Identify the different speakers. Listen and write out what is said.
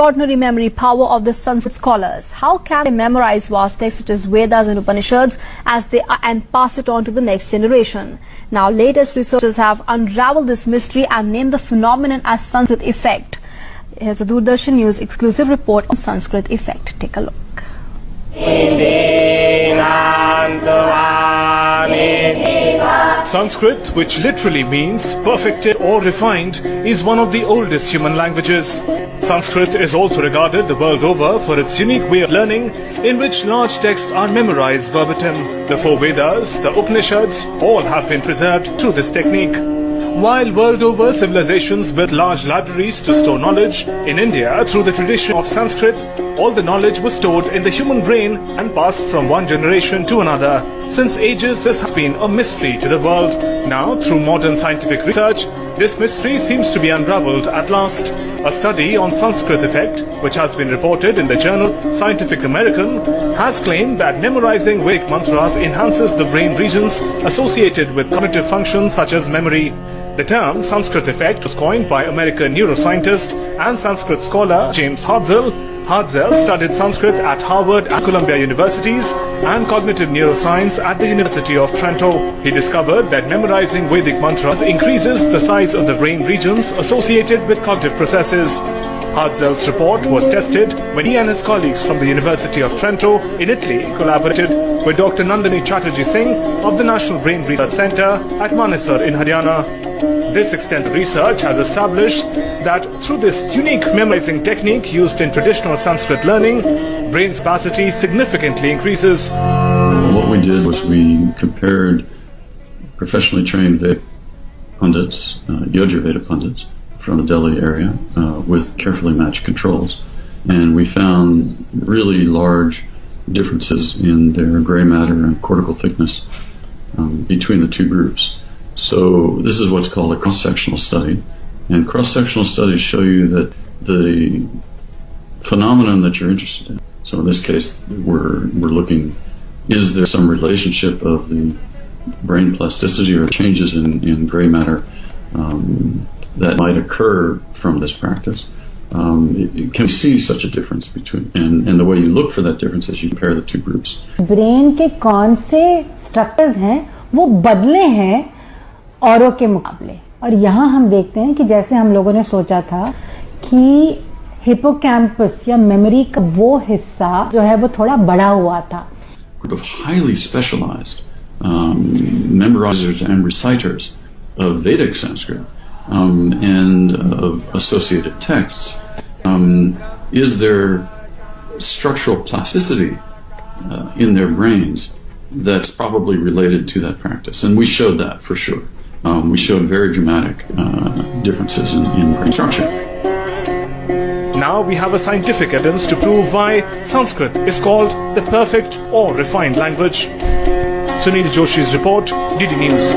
Speaker 1: extraordinary memory power of the Sanskrit scholars. How can they memorize vast texts such as Vedas and Upanishads and pass it on to the next generation? Now, latest researchers have unraveled this mystery and named the phenomenon as Sanskrit effect. Here's a Doordarshan News exclusive report on Sanskrit effect. Take a look.
Speaker 2: Sanskrit, which literally means perfected or refined, is one of the oldest human languages. Sanskrit is also regarded the world over for its unique way of learning, in which large texts are memorized verbatim. The four Vedas, the Upanishads, all have been preserved through this technique. While world over civilizations built large libraries to store knowledge, in India, through the tradition of Sanskrit, all the knowledge was stored in the human brain and passed from one generation to another. Since ages, this has been a mystery to the world. Now, through modern scientific research, this mystery seems to be unraveled at last. A study on Sanskrit effect, which has been reported in the journal Scientific American, has claimed that memorizing Vedic mantras enhances the brain regions associated with cognitive functions such as memory. The term Sanskrit effect was coined by American neuroscientist and Sanskrit scholar James Hartzell. Hartzell studied Sanskrit at Harvard and Columbia Universities and cognitive neuroscience at the University of Trento. He discovered that memorizing Vedic mantras increases the size of the brain regions associated with cognitive processes. Hartzell's report was tested when he and his colleagues from the University of Trento in Italy collaborated with Dr. Nandini Chatterjee Singh of the National Brain Research Centre at Manesar in Haryana. This extensive research has established that through this unique memorizing technique used in traditional Sanskrit learning, brain capacity significantly increases.
Speaker 3: What we did was we compared professionally trained Vedic pundits, Yajurveda pundits, from the Delhi area with carefully matched controls. And we found really large differences in their gray matter and cortical thickness between the two groups. So this is what's called a cross-sectional study. And cross-sectional studies show you that the phenomenon that you're interested in. So in this case, we're looking, is there some relationship of the brain plasticity or changes in gray matter that might occur from this practice? You can see such a difference between, and the way you look for that difference is you compare the two groups.
Speaker 4: Brain के कौन से structures हैं वो बदले हैं औरों के मुकाबले, और यहाँ हम देखते हैं कि जैसे हम लोगों ने सोचा था कि हिपोकैम्पस या मेमोरी का वो हिस्सा जो है वो थोड़ा बड़ा हुआ था.
Speaker 3: Group of highly specialized memorizers and reciters of Vedic Sanskrit and of associated texts, is there structural plasticity in their brains that's probably related to that practice? And we showed that for sure. We showed very dramatic differences in brain structure.
Speaker 2: Now we have a scientific evidence to prove why Sanskrit is called the perfect or refined language. Sunil Joshi's report, DD News.